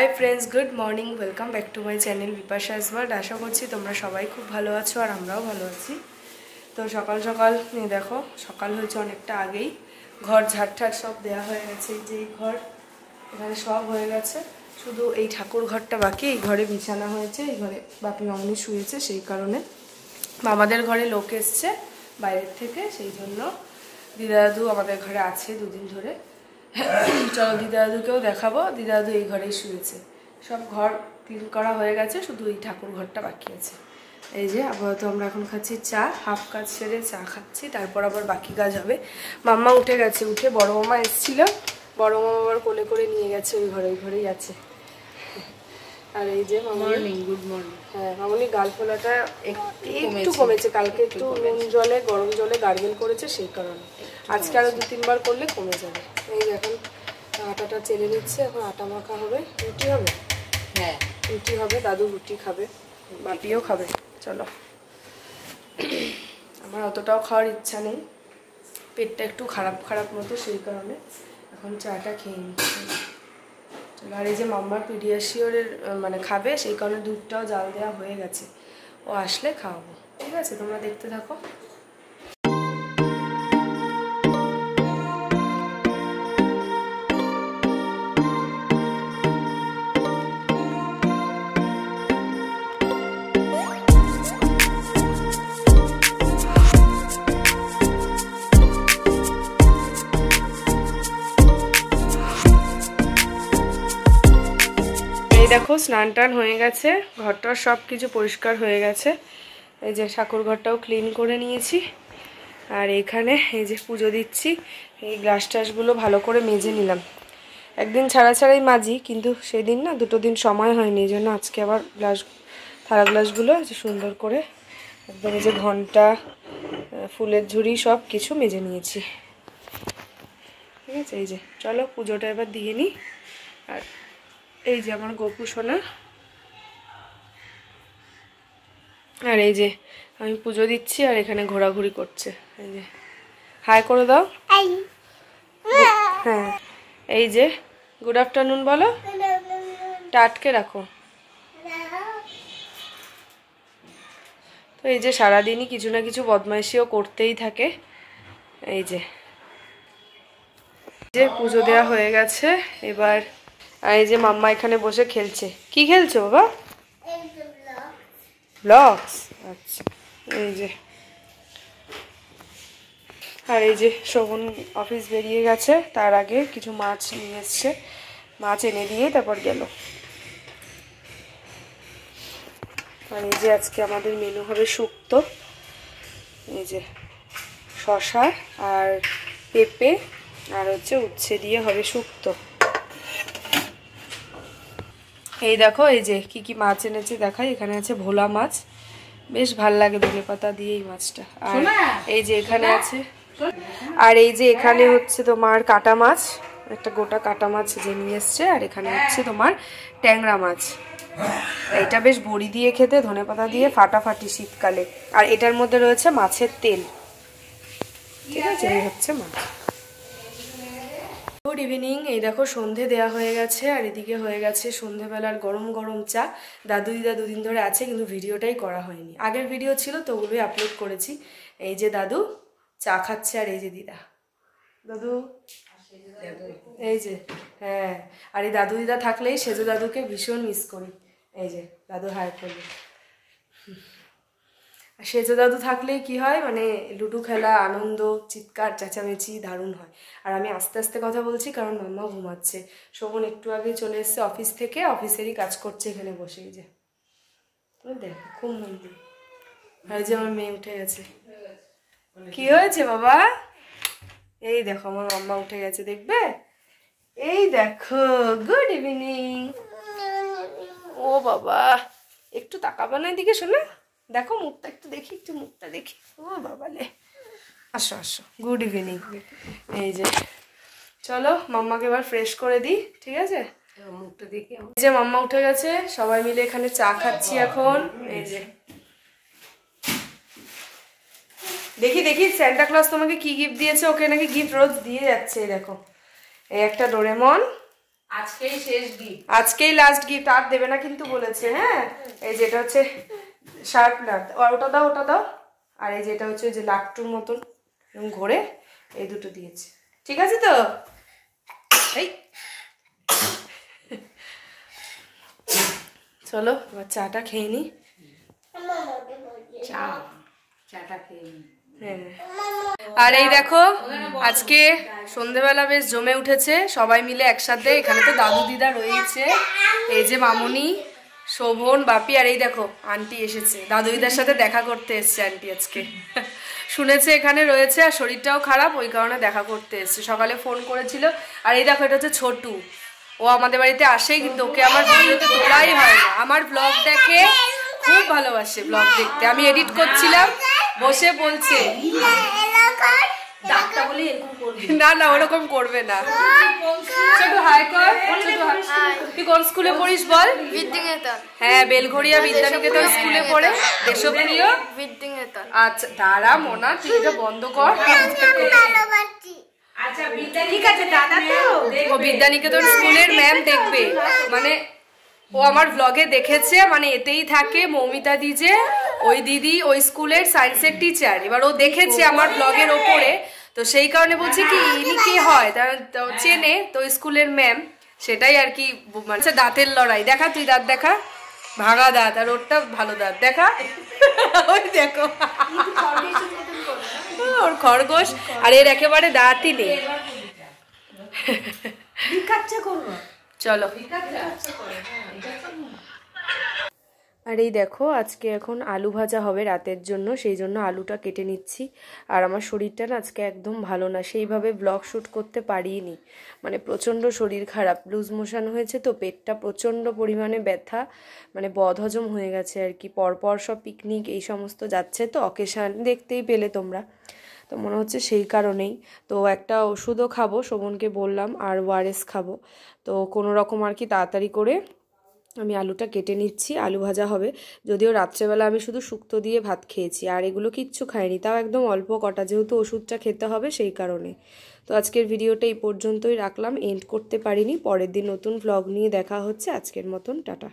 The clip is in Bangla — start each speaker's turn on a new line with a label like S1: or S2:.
S1: High friends, good morning. Welcome back to my channel Bipasha's world. আশা করছি তোমরা সবাই খুব ভালো আছো আর আমরাও ভালো আছি। তো সকাল সকাল দেখো, সকাল হয়েছে অনেকটা আগেই। ঘর ঝাড় সব দেওয়া হয়ে গেছে। এই যে এই ঘর, এখানে সব হয়ে গেছে, শুধু এই ঠাকুর ঘরটা বাকি। এই ঘরে বিছানা হয়েছে, এই ঘরে বাপি মামনি শুয়েছে, সেই কারণে আমাদের ঘরে লোক এসছে বাইরের থেকে, সেই জন্য দিদা দাদু আমাদের ঘরে আছে দুদিন ধরে। চলো দিদা দাদুকেও দেখাবো। দিদা দাদু এই ঘরেই শুয়েছে। সব ঘর ক্লিন করা হয়ে গেছে, শুধু এই ঠাকুর ঘরটা বাকি আছে। এই যে আপাতত আমরা এখন খাচ্ছি চা, হাফ কাজ সেরে চা খাচ্ছি, তারপর আবার বাকি কাজ হবে। মাম্মা উঠে গেছে, উঠে বড় মামা এসেছিল, বড় মামা আবার কোলে করে নিয়ে গেছে ওই ঘরে, ওই ঘরেই আছে। আর এই যে মর্নিং, গুড মর্নিং। হ্যাঁ, মামনি গাল ফোলাটা একটু কমেছে, কালকে একটু নুন জলে গরম জলে গার্গেল করেছে, সেই কারণে। আজকে আরো 2-3 বার করলে কমে যাবে। এই যে এখন আটাটা চেলে নিচ্ছে, এখন আটা মাখা হবে। রুটি হবে? হ্যাঁ, রুটি হবে। দাদু রুটি খাবে, বাপিও খাবে। চলো, আমার অতটাও খাওয়ার ইচ্ছা নেই, পেটটা একটু খারাপ মতো, সেই কারণে এখন চাটা খেয়ে নিচ্ছি। চলো, আর এই যে মাম্মার পিডিয়াশিওরের মানে খাবে, সেই কারণে দুধটাও জাল দেওয়া হয়ে গেছে। ও আসলে খাওয়াবো, ঠিক আছে? তোমরা দেখতে থাকো। দেখো, স্নান টান হয়ে গেছে, ঘরটার সব কিছু পরিষ্কার হয়ে গেছে। এই যে ঠাকুর ঘরটাও ক্লিন করে নিয়েছি। আর এখানে এই যে পুজো দিচ্ছি, এই গ্লাস টাসগুলো ভালো করে মেজে নিলাম। একদিন ছাড়াই মাজি, কিন্তু সেদিন না 2 দিন সময় হয়নি, এই জন্য আজকে আবার থালা গ্লাসগুলো সুন্দর করে একদম এই যে ঘন্টা, ফুলের ঝুড়ি সব কিছু মেজে নিয়েছি, ঠিক আছে? এই যে চলো পুজোটা এবার দিয়ে নিই। আর এই যে আমার গোপু সোনা, আর এই যে আমি পুজো দিচ্ছি, আর এখানে ঘোরাঘুরি করছে। এই যে হাই করে দাও। হ্যাঁ, এই যে গুড আফটারনুন বলো, টাটকে রাখো। তো এই যে সারাদিনই কিছু না কিছু বদমাইশিও করতেই থাকে। এই যে পুজো দেওয়া হয়ে গেছে এবার। আর এই যে মাম্মা এখানে বসে খেলছে। কি খেলছো বাবা? ব্লগস। আচ্ছা, এই যে। আর এই যে শোভন অফিস বেরিয়ে গেছে, তার আগে কিছু মাছ নিয়ে এসছে, মাছ এনে দিয়ে তারপর গেল। আর এই যে আজকে আমাদের মেনু হবে শুক্তো। এই যে শসা আর পেঁপে আর হচ্ছে উচ্ছে দিয়ে হবে শুক্তো। এই দেখো, এই যে কি কি মাছ এনেছে দেখাই। এখানে আছে ভোলা মাছ, বেশ ভাল লাগে ধনে পাতা দিয়ে এই মাছটা। আর এই যে এখানে আছে, আর এই যে এখানে হচ্ছে তোমার কাটা মাছ, একটা গোটা কাটা মাছ যে নিয়ে এসছে। আর এখানে হচ্ছে তোমার ট্যাংরা মাছ। এটা বেশ বড়ি দিয়ে খেতে, ধনে পাতা দিয়ে ফাটাফাটি শীতকালে। আর এটার মধ্যে রয়েছে মাছের তেল, ঠিক আছে? এই হচ্ছে মাছ। Good evening. এই দেখো সন্ধে দেয়া হয়ে গেছে, আর এদিকে হয়ে গেছে সন্ধেবেলার গরম গরম চা। দাদু দিদা 2 দিন ধরে আছে, কিন্তু ভিডিওটাই করা হয়নি। আগের ভিডিও ছিল তো ওগুলোই আপলোড করেছি। এই যে দাদু চা খাচ্ছে, আর এই যে দিদা। দাদু, এই যে, হ্যাঁ। আর এই দাদু দিদা থাকলেই সেজো দাদুকে ভীষণ মিস করি। এই যে দাদু হাই করবে। সেজো দাদু থাকলেই কি হয়, মানে লুডো খেলা, আনন্দ, চিৎকার চেঁচামেচি দারুণ হয়। আর আমি আস্তে আস্তে কথা বলছি কারণ মাম্মা ঘুমাচ্ছে। শোভন একটু আগে চলে এসছে অফিস থেকে, অফিসেরই কাজ করছে এখানে বসে। এই যে দেখো খুব মন দিয়ে। আর যে আমার মেয়ে উঠে গেছে। কি হয়েছে বাবা? এই দেখো আমার মাম্মা উঠে গেছে, দেখবে? এই দেখো, গুড ইভিনিং। ও বাবা, একটু তাকাবা না এদিকে শোনা, দেখো মুখটা একটু দেখি, একটু মুখটা দেখি। ও বাবা লে, আসো আসো, গুড ইভিনিং। এই যে চলো মাম্মাকে এবার ফ্রেশ করে দিই, ঠিক আছে? মুখটা দেখি। এই যে মাম্মা উঠে গেছে, সবাই মিলে এখানে চা খাচ্ছি এখন। এই যে দেখি সান্টা ক্লজ তোমাকে কি গিফট দিয়েছে। ওকে নাকি গিফট রোজ দিয়ে যাচ্ছে। দেখো, এই একটা ডোরেমন,
S2: আজকেই শেষ গিফট,
S1: আজকেই লাস্ট গিফট, আর দেবে না কিন্তু বলেছে। হ্যাঁ, এই যেটা হচ্ছে শার্প নাট, ওটা দাও ওটা দাও, আর এই যেটা হচ্ছে যে লাট্টুর মতন ঘোরে, এই দুটো দিয়েছে। ঠিক আছে তো? এই চলো এবার চাটা খেয়ে নি।
S2: চাটা খেয়ে নি।
S1: আর এই দেখো আজকে সন্ধেবেলা বেশ জমে উঠেছে, সবাই মিলে একসাথে। এখানে তো দাদু দিদা রয়েছে, এই যে মামুনি, শোভন, বাপি, আর এই দেখো আন্টি এসেছে, দাদু দিদার সাথে দেখা করতে এসছে আন্টি আজকে। শুনেছে এখানে রয়েছে আর শরীরটাও খারাপ, ওই কারণে দেখা করতে এসছে। সকালে ফোন করেছিল। আর এই দেখো এটা হচ্ছে ছোটু, ও আমাদের বাড়িতে আসেই, কিন্তু ওকে আমার ভিডিওতে তোলাই হয় না। আমার ব্লগ দেখে, খুব ভালোবাসে ব্লগ দেখতে। আমি এডিট করছিলাম, বসে বলছে না না ওরকম করবে না। ছোটু হাই কর। তুই কোন স্কুলে পড়িস বল?
S3: বিদ্যানিকেতন।
S1: হ্যাঁ, বেলঘড়িয়া বিদ্যানিকেতন স্কুলে পড়ে, দেশপ্রিয়
S3: বিদ্যানিকেতন।
S1: আচ্ছা দাঁড়া মোনা, তুই এটা বন্ধ কর।
S2: আচ্ছা ঠিক আছে দাদা, তো
S1: ও বিদ্যানিকেতন স্কুলের ম্যাম দেখবে, মানে ও আমার ব্লগে দেখেছে, মানে এতেই থাকে মৌমিতা দি, যে ওই দিদি ওই স্কুলের সায়েন্সের টিচার। এবার ও দেখেছে আমার ব্লগের ওপরে, তো সেই কারণে বলছে কি ইনি কে হয়, তার চেনে তো স্কুলের ম্যাম, সেটাই আর কি। মানে দাঁতের লড়াই দেখা, তুই দাঁত দেখা, ভাঙা দাঁত, আর ওরটা ভালো দাঁত দেখা। ওই দেখো ওর খরগোশ, আর এর একেবারে দাঁতই নেই। চলো। আর এই দেখো আজকে এখন আলু ভাজা হবে রাতের জন্য, সেই জন্য আলুটা কেটে নিচ্ছি। আর আমার শরীরটা না আজকে একদম ভালো না, সেইভাবে ব্লগ শ্যুট করতে পারিনি, মানে প্রচণ্ড শরীর খারাপ, লুজ মোশন হয়েছে তো, পেটটা প্রচণ্ড পরিমাণে ব্যথা, মানে বদহজম হয়ে গেছে আর কি। পরপর সব পিকনিক এই সমস্ত যাচ্ছে তো, অকেশান দেখতেই পেলে তোমরা, তো মনে হচ্ছে সেই কারণেই। তো একটা ওষুধও খাবো, শোভনকে বললাম, আর ওআরএস খাবো। তো কোনো রকম আর কি তাড়াতাড়ি করে আমি আলুটা কেটে নিচ্ছি, আলু ভাজা হবে। যদিও রাত্রেবেলা আমি শুধু শুক্তো দিয়ে ভাত খেয়েছি, আর এগুলো কিচ্ছু খাইনি, তাও একদম অল্প কটা, যেহেতু ওষুধটা খেতে হবে সেই কারণে। তো আজকের ভিডিওটা এই পর্যন্তই রাখলাম, এন্ড করতে পারিনি। পরের দিন নতুন ভ্লগ নিয়ে দেখা হচ্ছে, আজকের মতন টাটা।